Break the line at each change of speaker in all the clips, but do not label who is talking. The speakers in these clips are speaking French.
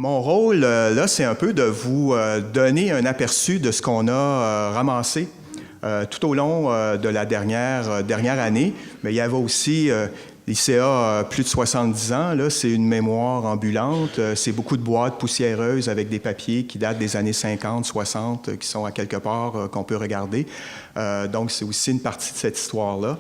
Mon rôle, là, c'est un peu de vous donner un aperçu de ce qu'on a ramassé tout au long de la dernière année. Mais il y avait aussi l'ICA plus de 70 ans. Là, c'est une mémoire ambulante. C'est beaucoup de boîtes poussiéreuses avec des papiers qui datent des années 50, 60, qui sont à quelque part qu'on peut regarder. Donc, c'est aussi une partie de cette histoire-là.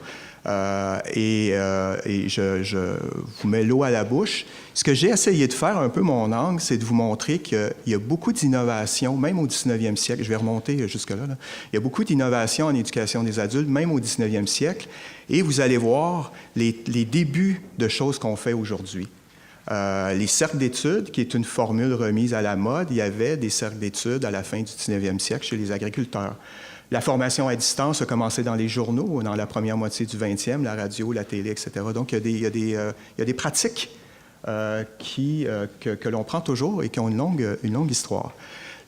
Et je vous mets l'eau à la bouche. Ce que j'ai essayé de faire, un peu mon angle, c'est de vous montrer qu'il y a beaucoup d'innovations, même au 19e siècle. Je vais remonter jusque-là. Là. Il y a beaucoup d'innovations en éducation des adultes, même au 19e siècle. Et vous allez voir les débuts de choses qu'on fait aujourd'hui. Les cercles d'études, qui est une formule remise à la mode, il y avait des cercles d'études à la fin du 19e siècle chez les agriculteurs. La formation à distance a commencé dans les journaux, dans la première moitié du 20e, la radio, la télé, etc. Donc, il y a des pratiques que l'on prend toujours et qui ont une longue histoire.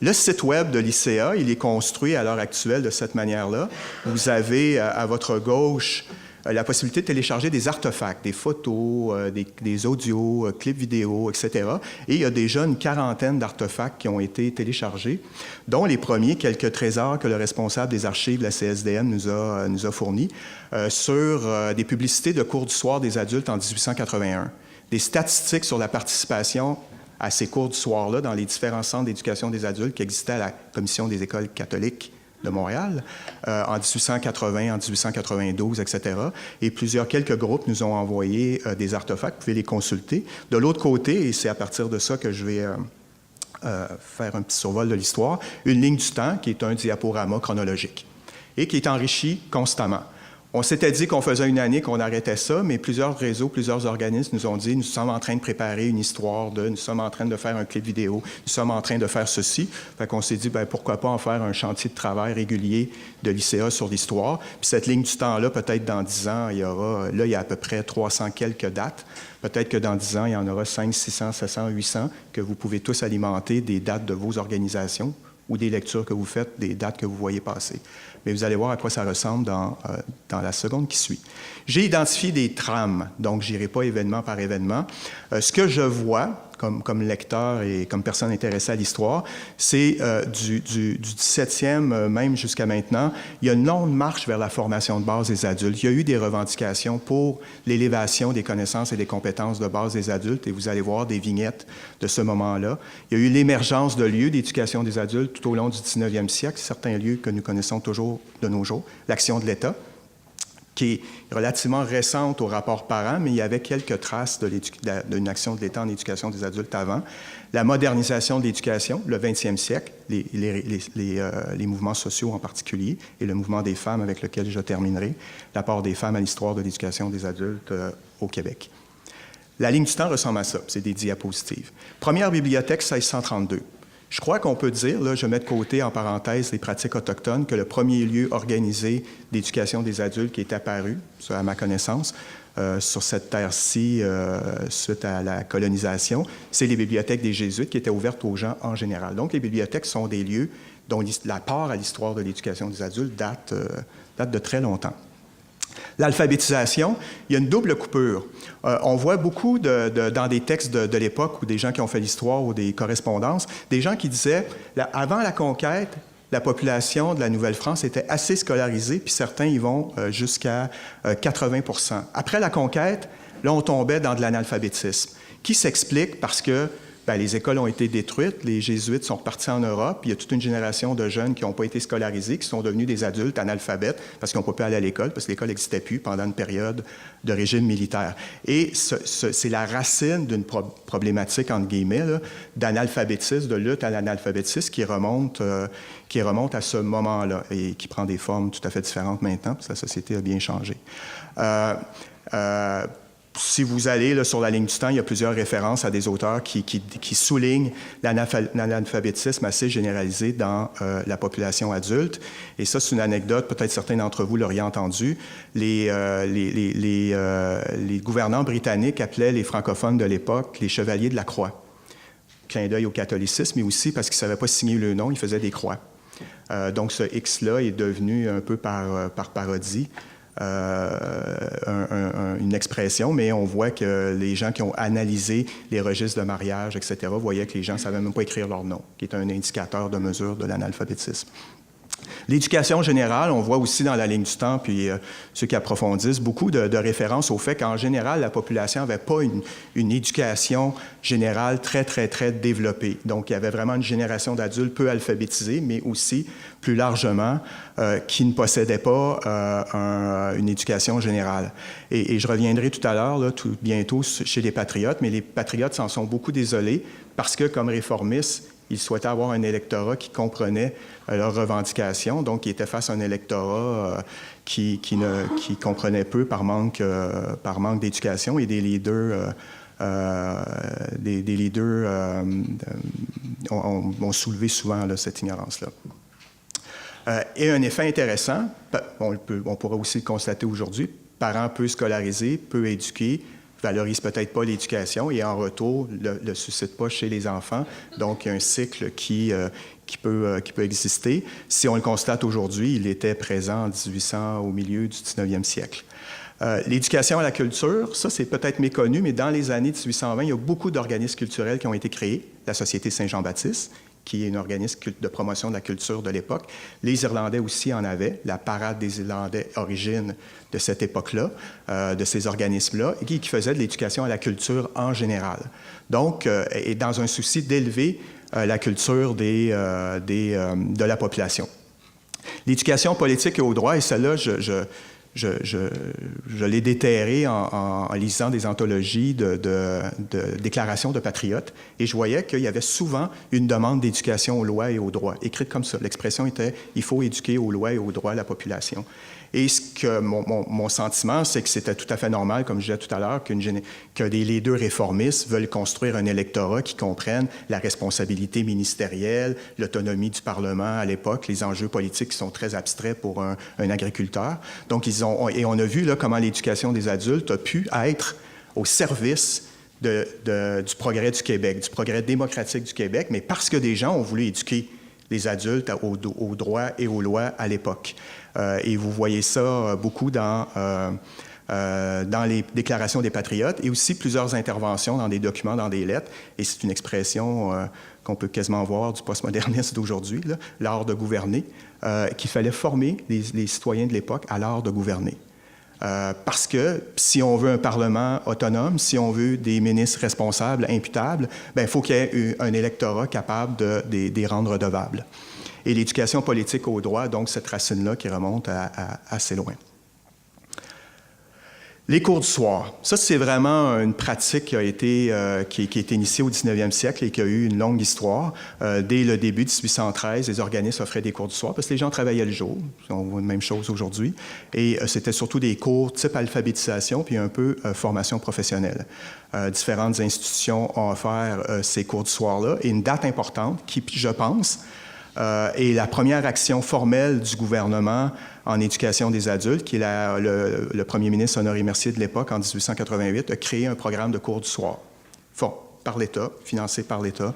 Le site Web de l'ICA, il est construit à l'heure actuelle de cette manière-là. Vous avez à votre gauche la possibilité de télécharger des artefacts, des photos, des audios, clips vidéo, etc. Et il y a déjà une quarantaine d'artefacts qui ont été téléchargés, dont les premiers, quelques trésors que le responsable des archives de la CSDN nous a fournis, sur des publicités de cours du soir des adultes en 1881. Des statistiques sur la participation à ces cours du soir-là dans les différents centres d'éducation des adultes qui existaient à la Commission des écoles catholiques de Montréal, en 1880, en 1892, etc. Et quelques groupes nous ont envoyé des artefacts. Vous pouvez les consulter. De l'autre côté, et c'est à partir de ça que je vais faire un petit survol de l'histoire, une ligne du temps qui est un diaporama chronologique et qui est enrichi constamment. On s'était dit qu'on faisait une année, qu'on arrêtait ça, mais plusieurs réseaux, plusieurs organismes nous ont dit « Nous sommes en train de préparer une histoire nous sommes en train de faire un clip vidéo, nous sommes en train de faire ceci. » Fait qu'on s'est dit « Pourquoi pas en faire un chantier de travail régulier de l'ICA sur l'histoire. » Puis cette ligne du temps-là, peut-être dans 10 ans, il y a à peu près 300 quelques dates. Peut-être que dans 10 ans, il y en aura 500, 600, 700, 800 que vous pouvez tous alimenter des dates de vos organisations ou des lectures que vous faites, des dates que vous voyez passer. Mais vous allez voir à quoi ça ressemble dans la seconde qui suit. J'ai identifié des trames, donc je n'irai pas événement par événement. Ce que je vois comme lecteur et comme personne intéressée à l'histoire, c'est du 17e même jusqu'à maintenant, il y a une longue marche vers la formation de base des adultes. Il y a eu des revendications pour l'élévation des connaissances et des compétences de base des adultes, et vous allez voir des vignettes de ce moment-là. Il y a eu l'émergence de lieux d'éducation des adultes tout au long du 19e siècle, certains lieux que nous connaissons toujours de nos jours, l'action de l'État, qui est relativement récente au rapport parent, mais il y avait quelques traces d'une action de l'État en éducation des adultes avant. La modernisation de l'éducation, le 20e siècle, les mouvements sociaux en particulier, et le mouvement des femmes avec lequel je terminerai, l'apport des femmes à l'histoire de l'éducation des adultes au Québec. La ligne du temps ressemble à ça, c'est des diapositives. Première bibliothèque, 1632. Je crois qu'on peut dire, là, je mets de côté en parenthèse les pratiques autochtones, que le premier lieu organisé d'éducation des adultes qui est apparu, ça, à ma connaissance, sur cette terre-ci, suite à la colonisation, c'est les bibliothèques des Jésuites qui étaient ouvertes aux gens en général. Donc, les bibliothèques sont des lieux dont l'apport à l'histoire de l'éducation des adultes date de très longtemps. L'alphabétisation, il y a une double coupure. On voit beaucoup dans des textes de l'époque ou des gens qui ont fait l'histoire ou des correspondances, des gens qui disaient, avant la conquête, la population de la Nouvelle-France était assez scolarisée, puis certains y vont jusqu'à 80 %. Après la conquête, là, on tombait dans de l'analphabétisme, qui s'explique parce que les écoles ont été détruites, les jésuites sont repartis en Europe, il y a toute une génération de jeunes qui n'ont pas été scolarisés, qui sont devenus des adultes analphabètes parce qu'ils n'ont pas pu aller à l'école, parce que l'école n'existait plus pendant une période de régime militaire. Et c'est la racine d'une problématique, entre guillemets, d'analphabétisme, de lutte à l'analphabétisme qui remonte à ce moment-là et qui prend des formes tout à fait différentes maintenant, parce que la société a bien changé. Si vous allez là, sur la ligne du temps, il y a plusieurs références à des auteurs qui soulignent l'analphabétisme assez généralisé dans la population adulte. Et ça, c'est une anecdote, peut-être certains d'entre vous l'auriez entendu. Les gouvernants britanniques appelaient les francophones de l'époque les chevaliers de la croix. Clin d'œil au catholicisme, mais aussi parce qu'ils ne savaient pas signer le nom, ils faisaient des croix. Donc ce X-là est devenu un peu par parodie une expression, mais on voit que les gens qui ont analysé les registres de mariage, etc., voyaient que les gens ne savaient même pas écrire leur nom, qui est un indicateur de mesure de l'analphabétisme. L'éducation générale, on voit aussi dans la ligne du temps, puis ceux qui approfondissent, beaucoup de références au fait qu'en général, la population n'avait pas une éducation générale très, très, très développée. Donc, il y avait vraiment une génération d'adultes peu alphabétisés, mais aussi, plus largement, qui ne possédaient pas une éducation générale. Et je reviendrai tout à l'heure, bientôt, chez les patriotes, mais les patriotes s'en sont beaucoup désolés parce que, comme réformistes, ils souhaitaient avoir un électorat qui comprenait leurs revendications, donc qui était face à un électorat qui comprenait peu par manque d'éducation, et des leaders ont soulevé souvent là, cette ignorance-là. Et un effet intéressant, on pourra aussi le constater aujourd'hui, parents peu scolarisés, peu éduqués, valorise peut-être pas l'éducation et en retour le suscite pas chez les enfants. Donc, il y a un cycle qui peut exister. Si on le constate aujourd'hui, il était présent en 1800 au milieu du 19e siècle. L'éducation à la culture, ça c'est peut-être méconnu, mais dans les années 1820, il y a beaucoup d'organismes culturels qui ont été créés. La Société Saint-Jean-Baptiste, qui est un organisme de promotion de la culture de l'époque. Les Irlandais aussi en avaient. La Parade des Irlandais, origine de cette époque-là, de ces organismes-là, et qui faisaient de l'éducation à la culture en général. Donc, et dans un souci d'élever la culture de la population. L'éducation politique et au droit, et celle-là, je l'ai déterré en lisant des anthologies de déclarations de patriotes, et je voyais qu'il y avait souvent une demande d'éducation aux lois et aux droits, écrite comme ça. L'expression était « il faut éduquer aux lois et aux droits la population ». Et ce que mon sentiment, c'est que c'était tout à fait normal, comme je disais tout à l'heure, que des leaders réformistes veulent construire un électorat qui comprenne la responsabilité ministérielle, l'autonomie du Parlement à l'époque, les enjeux politiques qui sont très abstraits pour un agriculteur. Donc, on a vu là, comment l'éducation des adultes a pu être au service du progrès du Québec, du progrès démocratique du Québec, mais parce que des gens ont voulu éduquer les adultes aux droits et aux lois à l'époque. Et vous voyez ça beaucoup dans les déclarations des patriotes et aussi plusieurs interventions dans des documents, dans des lettres. Et c'est une expression qu'on peut quasiment voir du postmodernisme d'aujourd'hui, l'art de gouverner, qu'il fallait former les citoyens de l'époque à l'art de gouverner. Parce que si on veut un Parlement autonome, si on veut des ministres responsables, imputables, il faut qu'il y ait un électorat capable de les rendre redevables. Et l'éducation politique au droit, donc cette racine-là qui remonte à assez loin. Les cours du soir. Ça, c'est vraiment une pratique qui a été initiée au 19e siècle et qui a eu une longue histoire. Dès le début de 1813, les organismes offraient des cours du soir parce que les gens travaillaient le jour. On voit la même chose aujourd'hui. Et c'était surtout des cours type alphabétisation puis un peu formation professionnelle. Différentes institutions ont offert ces cours du soir-là. Et une date importante qui, je pense, est la première action formelle du gouvernement en éducation des adultes, qui est le premier ministre Honoré Mercier de l'époque, en 1888, a créé un programme de cours du soir, par l'État, financé par l'État.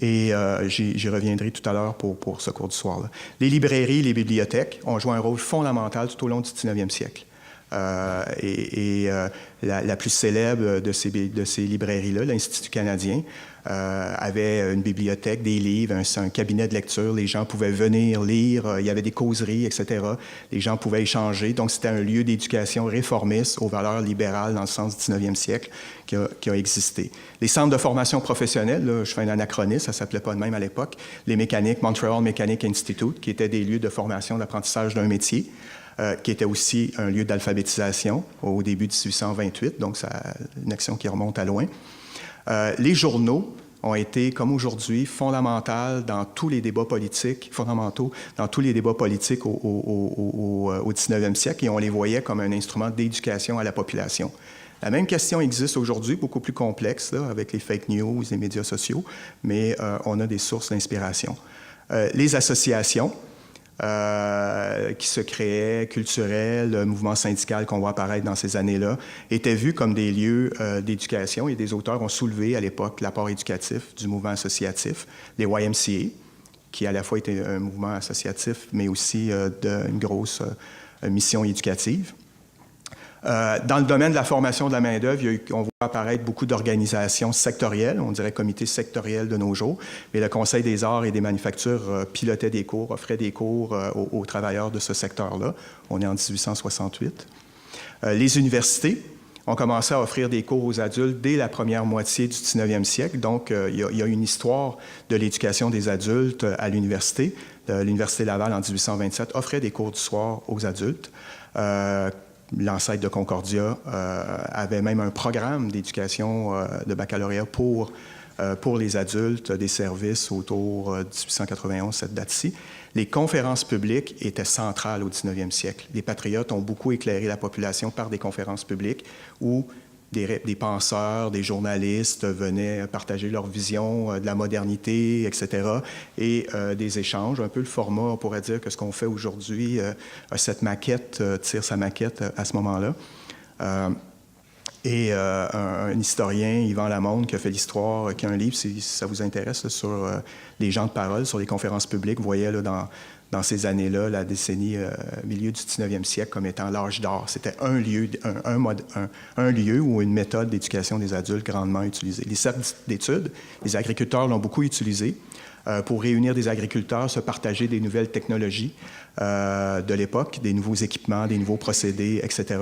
J'y reviendrai tout à l'heure pour ce cours du soir-là. Les librairies, les bibliothèques ont joué un rôle fondamental tout au long du 19e siècle. La plus célèbre de ces librairies-là, l'Institut canadien, avait une bibliothèque, des livres, un cabinet de lecture. Les gens pouvaient venir lire, il y avait des causeries, etc. Les gens pouvaient échanger. Donc, c'était un lieu d'éducation réformiste aux valeurs libérales dans le sens du 19e siècle qui a existé. Les centres de formation professionnelle, là, je fais un anachronisme, ça ne s'appelait pas de même à l'époque, les mécaniques, Montreal Mechanic Institute, qui étaient des lieux de formation, d'apprentissage d'un métier. Qui était aussi un lieu d'alphabétisation au début de 1828, donc c'est une action qui remonte à loin. Les journaux ont été, comme aujourd'hui, fondamentaux dans tous les débats politiques, au 19e siècle, et on les voyait comme un instrument d'éducation à la population. La même question existe aujourd'hui, beaucoup plus complexe, là, avec les fake news, les médias sociaux, mais on a des sources d'inspiration. Les associations, qui se créaient, culturels, le mouvement syndical qu'on voit apparaître dans ces années-là, étaient vus comme des lieux d'éducation et des auteurs ont soulevé à l'époque l'apport éducatif du mouvement associatif, les YMCA, qui à la fois était un mouvement associatif, mais aussi une grosse mission éducative. Dans le domaine de la formation de la main-d'œuvre, on voit apparaître beaucoup d'organisations sectorielles, on dirait comités sectoriels de nos jours, mais le Conseil des arts et des manufactures pilotait des cours, offrait des cours aux travailleurs de ce secteur-là. On est en 1868. Les universités ont commencé à offrir des cours aux adultes dès la première moitié du 19e siècle. Donc, il y a une histoire de l'éducation des adultes à l'université. L'Université Laval, en 1827, offrait des cours du soir aux adultes. L'ancêtre de Concordia avait même un programme d'éducation de baccalauréat pour les adultes, des services autour de 1891, cette date-ci. Les conférences publiques étaient centrales au 19e siècle. Les patriotes ont beaucoup éclairé la population par des conférences publiques où des penseurs, des journalistes venaient partager leur vision de la modernité, etc., et des échanges, un peu le format, on pourrait dire que ce qu'on fait aujourd'hui, cette maquette tire sa maquette à ce moment-là. Et un historien, Yvan Lamonde, qui a fait l'histoire, qui a un livre, si ça vous intéresse, là, sur les gens de parole, sur les conférences publiques. Vous voyez là, dans ces années-là, la décennie milieu du 19e siècle comme étant l'âge d'or. C'était un lieu ou une méthode d'éducation des adultes grandement utilisée. Les cercles d'études, les agriculteurs l'ont beaucoup utilisé pour réunir des agriculteurs, se partager des nouvelles technologies de l'époque, des nouveaux équipements, des nouveaux procédés, etc.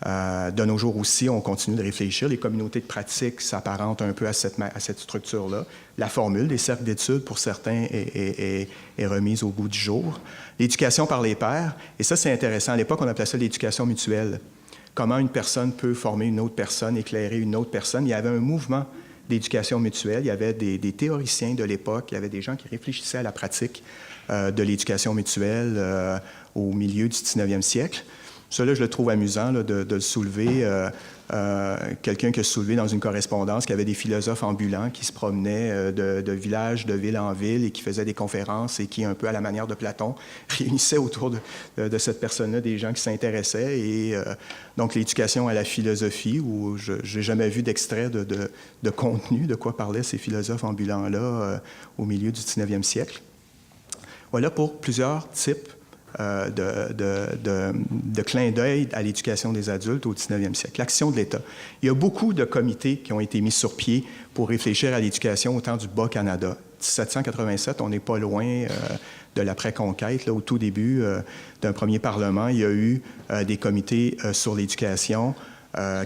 De nos jours aussi, on continue de réfléchir. Les communautés de pratique s'apparentent un peu à cette structure-là. La formule des cercles d'études, pour certains, est remise au goût du jour. L'éducation par les pairs, et ça, c'est intéressant. À l'époque, on appelait ça l'éducation mutuelle. Comment une personne peut former une autre personne, éclairer une autre personne. Il y avait un mouvement d'éducation mutuelle. Il y avait des théoriciens de l'époque. Il y avait des gens qui réfléchissaient à la pratique de l'éducation mutuelle au milieu du 19e siècle. Cela, je le trouve amusant là, de le soulever. Quelqu'un qui a soulevé dans une correspondance qu'il y avait des philosophes ambulants qui se promenaient de village, de ville en ville et qui faisaient des conférences et qui, un peu à la manière de Platon, réunissaient autour de cette personne-là des gens qui s'intéressaient. Et donc, l'éducation à la philosophie, où je n'ai jamais vu d'extrait de contenu de quoi parlaient ces philosophes ambulants-là au milieu du 19e siècle. Voilà pour plusieurs types de clin d'œil à l'éducation des adultes au 19e siècle. L'action de l'État. Il y a beaucoup de comités qui ont été mis sur pied pour réfléchir à l'éducation au temps du Bas-Canada. 1787, on n'est pas loin de l'après-conquête. Là, au tout début d'un premier Parlement, il y a eu des comités sur l'éducation,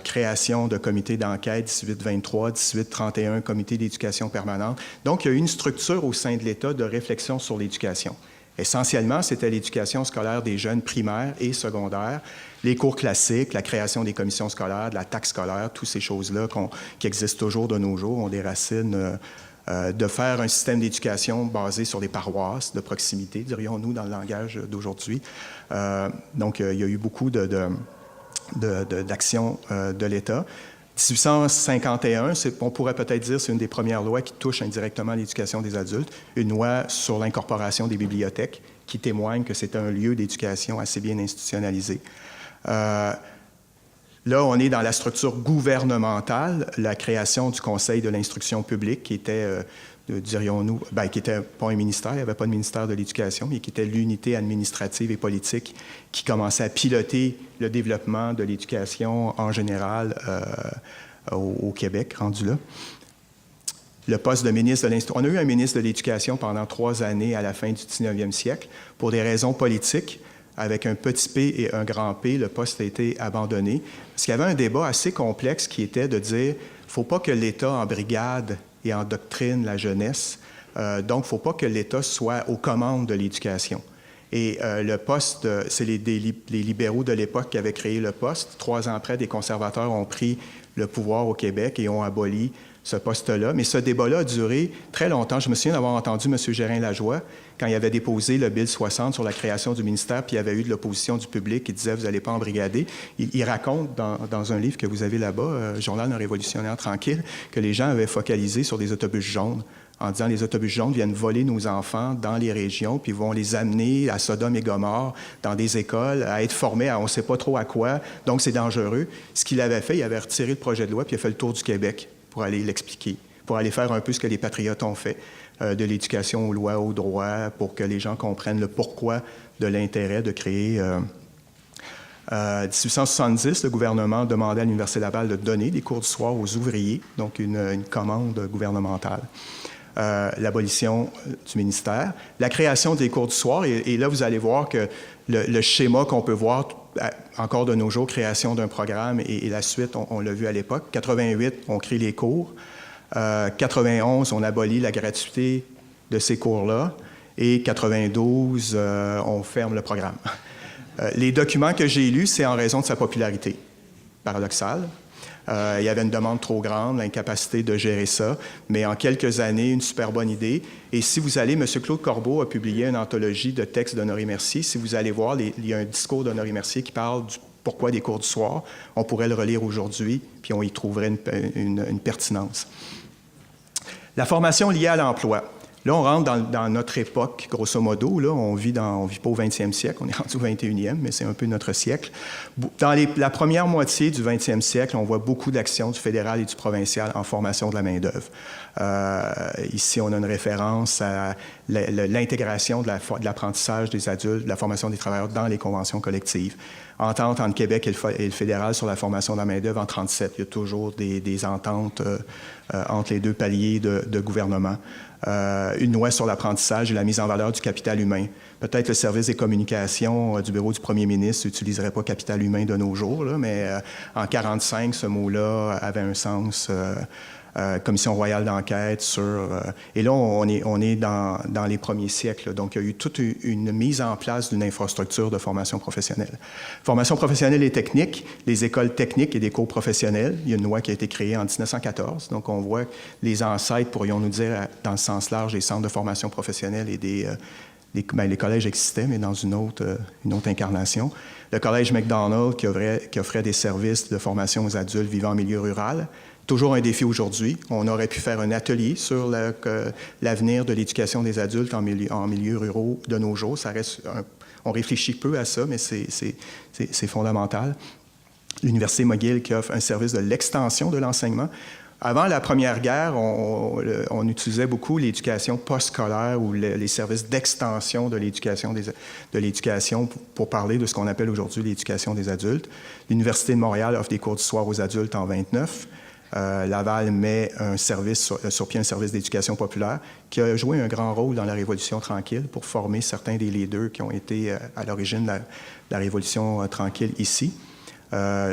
création de comités d'enquête 1823, 1831, comité d'éducation permanente. Donc, il y a eu une structure au sein de l'État de réflexion sur l'éducation. Essentiellement, c'était l'éducation scolaire des jeunes primaires et secondaires, les cours classiques, la création des commissions scolaires, de la taxe scolaire, toutes ces choses-là qui existent toujours de nos jours, ont des racines de faire un système d'éducation basé sur des paroisses de proximité, dirions-nous, dans le langage d'aujourd'hui. Donc, il y a eu beaucoup d'actions de l'État. 1851, on pourrait peut-être dire que c'est une des premières lois qui touche indirectement l'éducation des adultes, une loi sur l'incorporation des bibliothèques qui témoigne que c'est un lieu d'éducation assez bien institutionnalisé. Là, on est dans la structure gouvernementale, la création du Conseil de l'instruction publique qui était, dirions-nous, qui n'était pas un ministère, il n'y avait pas de ministère de l'Éducation, mais qui était l'unité administrative et politique qui commençait à piloter le développement de l'éducation en général au Québec, rendu là. Le poste de ministre de l'Instruction. On a eu un ministre de l'Éducation pendant 3 années à la fin du 19e siècle. Pour des raisons politiques, avec un petit p et un grand P, le poste a été abandonné. Parce qu'il y avait un débat assez complexe qui était de dire qu'il ne faut pas que l'État embrigade et endoctrine la jeunesse. Donc, il ne faut pas que l'État soit aux commandes de l'éducation. Et le poste, c'est les libéraux de l'époque qui avaient créé le poste. 3 ans après, des conservateurs ont pris le pouvoir au Québec et ont aboli ce poste-là. Mais ce débat-là a duré très longtemps. Je me souviens d'avoir entendu M. Gérin-Lajoie, quand il avait déposé le Bill 60 sur la création du ministère, puis il y avait eu de l'opposition du public qui disait « Vous n'allez pas embrigader ». Il raconte dans un livre que vous avez là-bas, Journal d'un révolutionnaire tranquille, que les gens avaient focalisé sur des autobus jaunes, en disant les autobus jaunes viennent voler nos enfants dans les régions, puis vont les amener à Sodome et Gomorrhe, dans des écoles, à être formés à on ne sait pas trop à quoi, donc c'est dangereux. Ce qu'il avait fait, il avait retiré le projet de loi, puis il a fait le tour du Québec pour aller l'expliquer. pour aller faire un peu ce que les patriotes ont fait, de l'éducation aux lois, aux droits, pour que les gens comprennent le pourquoi de l'intérêt de créer... En 1870, le gouvernement demandait à l'Université Laval de donner des cours du soir aux ouvriers, donc une commande gouvernementale. L'abolition du ministère, la création des cours du soir, et là, vous allez voir que le schéma qu'on peut voir encore de nos jours, création d'un programme et la suite, on l'a vu à l'époque. 88, on crée les cours. 91, on abolit la gratuité de ces cours-là. Et 92, on ferme le programme. Les documents que j'ai lus, c'est en raison de sa popularité, paradoxale. Il y avait une demande trop grande, l'incapacité de gérer ça, mais en quelques années, une super bonne idée. Et si vous allez, M. Claude Corbeau a publié une anthologie de textes d'Honoré Mercier. Si vous allez voir, il y a un discours d'Honoré Mercier qui parle du pourquoi des cours du soir. On pourrait le relire aujourd'hui, puis on y trouverait une pertinence. La formation liée à l'emploi. Là, on rentre dans notre époque, grosso modo. Là, on vit pas au 20e siècle, on est rendu au 21e, mais c'est un peu notre siècle. Dans la première moitié du 20e siècle, on voit beaucoup d'actions du fédéral et du provincial en formation de la main-d'œuvre. Ici, on a une référence à l'intégration de l'apprentissage des adultes, de la formation des travailleurs dans les conventions collectives. Entente entre Québec et le fédéral sur la formation de la main-d'œuvre en 1937. Il y a toujours des ententes entre les deux paliers de gouvernement. Une loi sur l'apprentissage et la mise en valeur du capital humain. Peut-être le service des communications du bureau du premier ministre n'utiliserait pas capital humain de nos jours, là, mais en 1945, ce mot-là avait un sens. Commission royale d'enquête sur... et là, on est dans les premiers siècles. Donc, il y a eu toute une mise en place d'une infrastructure de formation professionnelle. Formation professionnelle et technique, les écoles techniques et des cours professionnels. Il y a une loi qui a été créée en 1914. Donc, on voit les ancêtres, pourrions-nous dire, dans le sens large, des centres de formation professionnelle et les collèges existaient, mais dans une autre incarnation. Le collège McDonald qui offrait des services de formation aux adultes vivant en milieu rural. Toujours un défi aujourd'hui. On aurait pu faire un atelier sur l'avenir de l'éducation des adultes en milieux ruraux de nos jours. On réfléchit peu à ça, mais c'est fondamental. L'Université McGill qui offre un service de l'extension de l'enseignement. Avant la Première Guerre, on utilisait beaucoup l'éducation postscholaire ou les services d'extension de l'éducation pour parler de ce qu'on appelle aujourd'hui l'éducation des adultes. L'Université de Montréal offre des cours du soir aux adultes en 1929. Laval met sur pied un service d'éducation populaire qui a joué un grand rôle dans la Révolution tranquille pour former certains des leaders qui ont été à l'origine de la Révolution tranquille ici.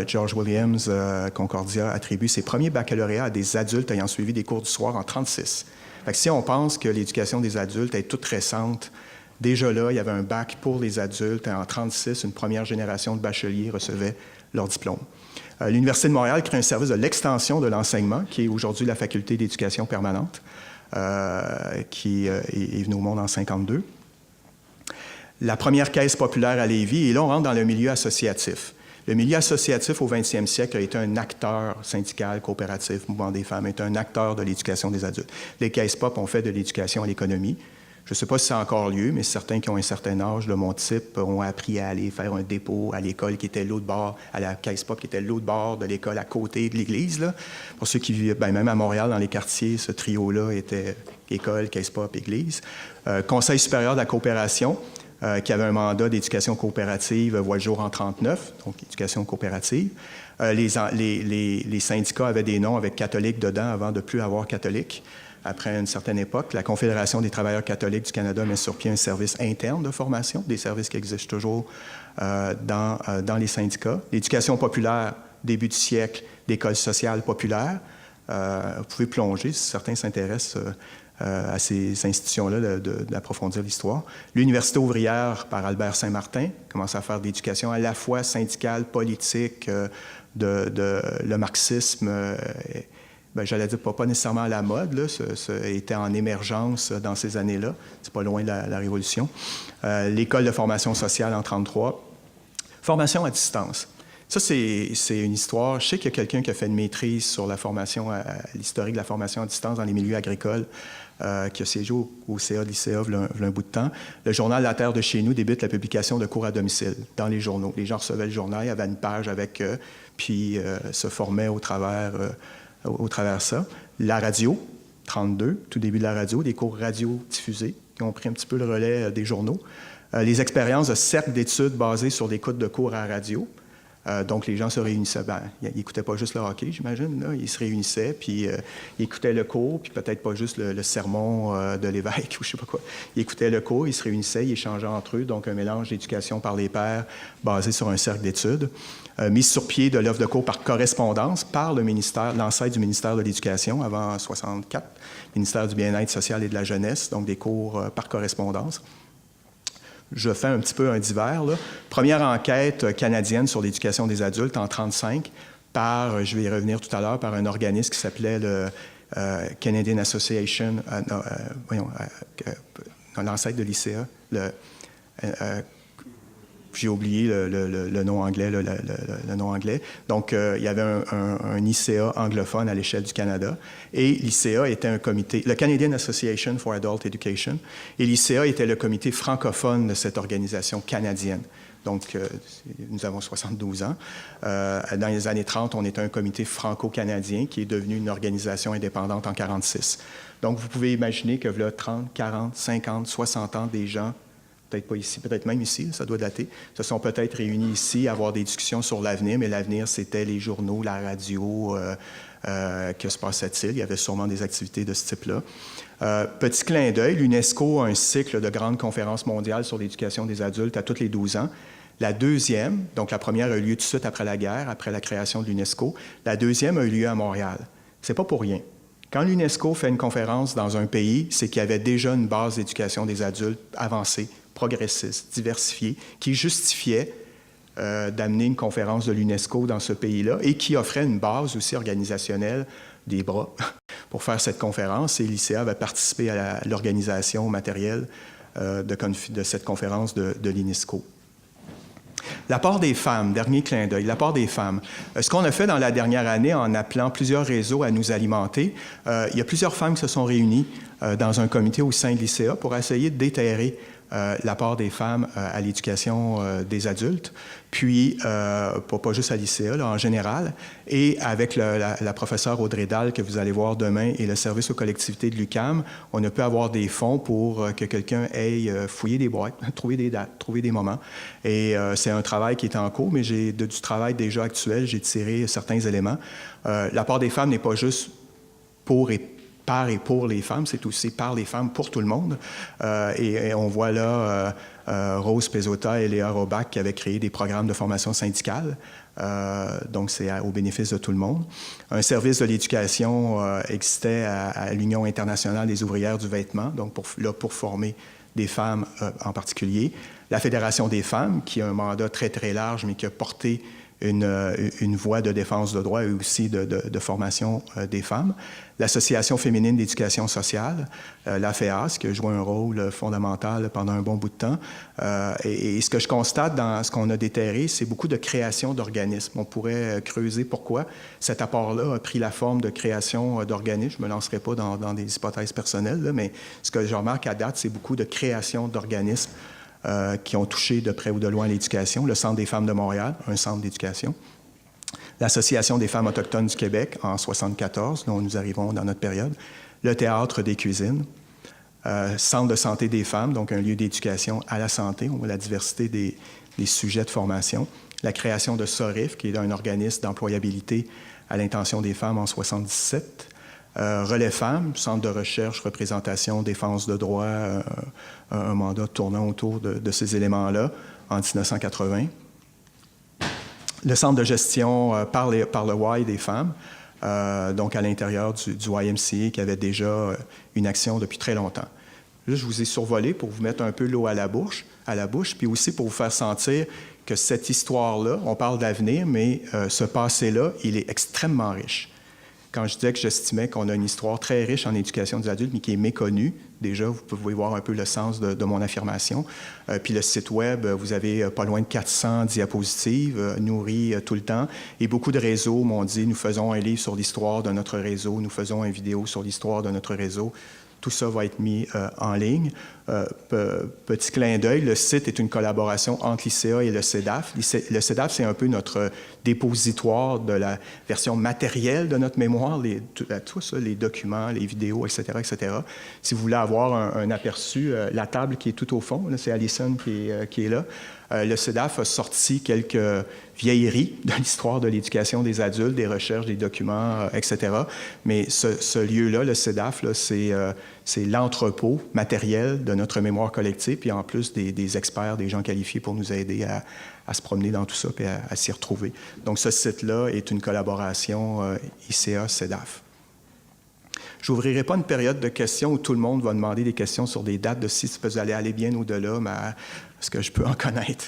George Williams, Concordia, attribue ses premiers baccalauréats à des adultes ayant suivi des cours du soir en 1936. Fait que si on pense que l'éducation des adultes est toute récente, déjà là, il y avait un bac pour les adultes. En 1936, une première génération de bacheliers recevait leur diplôme. L'Université de Montréal crée un service de l'extension de l'enseignement, qui est aujourd'hui la faculté d'éducation permanente, qui est venue au monde en 1952. La première caisse populaire à Lévis, et là, on rentre dans le milieu associatif. Le milieu associatif au 20e siècle a été un acteur syndical, coopératif, mouvement des femmes, est un acteur de l'éducation des adultes. Les caisses pop ont fait de l'éducation à l'économie. Je ne sais pas si ça a encore lieu, mais certains qui ont un certain âge de mon type ont appris à aller faire un dépôt à l'école qui était l'autre bord, à la caisse pop qui était l'autre bord de l'école à côté de l'église. Là. Pour ceux qui vivent, même à Montréal, dans les quartiers, ce trio-là était école, caisse pop, église. Conseil supérieur de la coopération, qui avait un mandat d'éducation coopérative, voit le jour en 1939, donc éducation coopérative. Les syndicats avaient des noms avec catholique dedans avant de ne plus avoir catholique. Après une certaine époque, la Confédération des travailleurs catholiques du Canada met sur pied un service interne de formation, des services qui existent toujours dans les syndicats. L'éducation populaire, début du siècle, l'école sociale populaire. Vous pouvez plonger si certains s'intéressent à ces institutions-là d'approfondir l'histoire. L'Université ouvrière par Albert Saint-Martin commence à faire de l'éducation à la fois syndicale, politique, le marxisme. J'allais dire pas nécessairement à la mode, là, ça était en émergence dans ces années-là. C'est pas loin de la Révolution. L'école de formation sociale en 1933. Formation à distance. Ça, c'est une histoire. Je sais qu'il y a quelqu'un qui a fait une maîtrise sur la formation, l'historique de la formation à distance dans les milieux agricoles, qui a siégé au CA de l'ICA il y a un bout de temps. Le journal La Terre de chez nous débute la publication de cours à domicile dans les journaux. Les gens recevaient le journal, il y avait une page avec puis se formaient au travers ça. La radio, 32, tout début de la radio, des cours radio-diffusés qui ont pris un petit peu le relais des journaux. Les expériences de cercles d'études basées sur l'écoute de cours à la radio. Donc, les gens se réunissaient. Ils n'écoutaient pas juste le hockey, j'imagine. Là. Ils se réunissaient, puis ils écoutaient le cours, puis peut-être pas juste le sermon de l'évêque ou je ne sais pas quoi. Ils écoutaient le cours, ils se réunissaient, ils échangeaient entre eux. Donc, un mélange d'éducation par les pairs basé sur un cercle d'études. Mise sur pied de l'offre de cours par correspondance par le ministère, l'ancêtre du ministère de l'Éducation avant 1964, ministère du Bien-être social et de la jeunesse, donc des cours par correspondance. Je fais un petit peu un divers. Là. Première enquête canadienne sur l'éducation des adultes en 1935 par, je vais y revenir tout à l'heure, par un organisme qui s'appelait le Canadian Association, l'ancêtre de l'ICA, j'ai oublié le nom anglais, le nom anglais. Donc, il y avait un ICA anglophone à l'échelle du Canada. Et l'ICA était un comité, le Canadian Association for Adult Education. Et l'ICA était le comité francophone de cette organisation canadienne. Donc, nous avons 72 ans. Dans les années 30, on était un comité franco-canadien qui est devenu une organisation indépendante en 1946. Donc, vous pouvez imaginer que là, 30, 40, 50, 60 ans, des gens, peut-être pas ici, peut-être même ici, ça doit dater, se sont peut-être réunis ici à avoir des discussions sur l'avenir, mais l'avenir, c'était les journaux, la radio, que se passait-il? Il y avait sûrement des activités de ce type-là. Petit clin d'œil, l'UNESCO a un cycle de grandes conférences mondiales sur l'éducation des adultes à tous les 12 ans. La deuxième, donc la première a eu lieu tout de suite après la guerre, après la création de l'UNESCO. La deuxième a eu lieu à Montréal. C'est pas pour rien. Quand l'UNESCO fait une conférence dans un pays, c'est qu'il y avait déjà une base d'éducation des adultes avancée, progressiste, diversifiée, qui justifiait d'amener une conférence de l'UNESCO dans ce pays-là et qui offrait une base aussi organisationnelle, des bras, pour faire cette conférence. Et l'ICA avait participé à l'organisation matérielle de cette conférence de l'UNESCO. L'apport des femmes, dernier clin d'œil, l'apport des femmes. Ce qu'on a fait dans la dernière année en appelant plusieurs réseaux à nous alimenter, il y a plusieurs femmes qui se sont réunies dans un comité au sein de l'ICA pour essayer de déterrer l'apport des femmes à l'éducation des adultes, puis pas juste à l'ICA, là, en général, et avec la professeure Audrey Dalle que vous allez voir demain et le service aux collectivités de l'UQAM, on a pu avoir des fonds pour que quelqu'un aille fouiller des boîtes, trouver des dates, trouver des moments. Et c'est un travail qui est en cours, mais du travail déjà actuel, j'ai tiré certains éléments. L'apport des femmes n'est pas juste par et pour les femmes, c'est aussi par les femmes pour tout le monde. Et on voit là Rose Pezzota et Léa Robach qui avaient créé des programmes de formation syndicale. Donc, c'est au bénéfice de tout le monde. Un service de l'éducation existait à l'Union internationale des ouvrières du vêtement, donc pour former des femmes en particulier. La Fédération des femmes, qui a un mandat très, très large, mais qui a porté une voie de défense de droits et aussi de formation des femmes. L'Association féminine d'éducation sociale, l'AFEAS, qui a joué un rôle fondamental pendant un bon bout de temps. Et ce que je constate dans ce qu'on a déterré, c'est beaucoup de création d'organismes. On pourrait creuser pourquoi cet apport-là a pris la forme de création d'organismes. Je ne me lancerai pas dans des hypothèses personnelles, là, mais ce que je remarque à date, c'est beaucoup de création d'organismes qui ont touché de près ou de loin l'éducation. Le Centre des femmes de Montréal, un centre d'éducation. L'Association des femmes autochtones du Québec, en 1974, là, nous arrivons dans notre période. Le Théâtre des cuisines. Centre de santé des femmes, donc un lieu d'éducation à la santé. On voit la diversité des sujets de formation. La création de SORIF, qui est un organisme d'employabilité à l'intention des femmes en 1977. Relais Femmes, Centre de recherche, représentation, défense de droits, un mandat tournant autour de ces éléments-là en 1980. Le Centre de gestion par le Y des femmes, donc à l'intérieur du YMCA, qui avait déjà une action depuis très longtemps. Là, je vous ai survolé pour vous mettre un peu l'eau à la bouche, puis aussi pour vous faire sentir que cette histoire-là, on parle d'avenir, mais ce passé-là, il est extrêmement riche. Quand je disais que j'estimais qu'on a une histoire très riche en éducation des adultes, mais qui est méconnue, déjà, vous pouvez voir un peu le sens de mon affirmation. Puis le site Web, vous avez pas loin de 400 diapositives, nourries tout le temps. Et beaucoup de réseaux m'ont dit, nous faisons un livre sur l'histoire de notre réseau, nous faisons une vidéo sur l'histoire de notre réseau. tout ça va être mis en ligne. Petit clin d'œil, le site est une collaboration entre l'ICA et le CEDAF. Le CEDAF, c'est un peu notre dépositoire de la version matérielle de notre mémoire, tout ça, les documents, les vidéos, etc., etc. Si vous voulez avoir un aperçu, la table qui est tout au fond, c'est Alison qui est là. Le CEDAF a sorti quelques vieilleries de l'histoire de l'éducation des adultes, des recherches, des documents, etc. Mais ce lieu-là, le CEDAF, c'est l'entrepôt matériel de notre mémoire collective, puis en plus des experts, des gens qualifiés pour nous aider à se promener dans tout ça et à s'y retrouver. Donc, ce site-là est une collaboration ICA-CEDAF. Je n'ouvrirai pas une période de questions où tout le monde va demander des questions sur des dates de si vous allez aller bien au-delà, mais est-ce que je peux en connaître?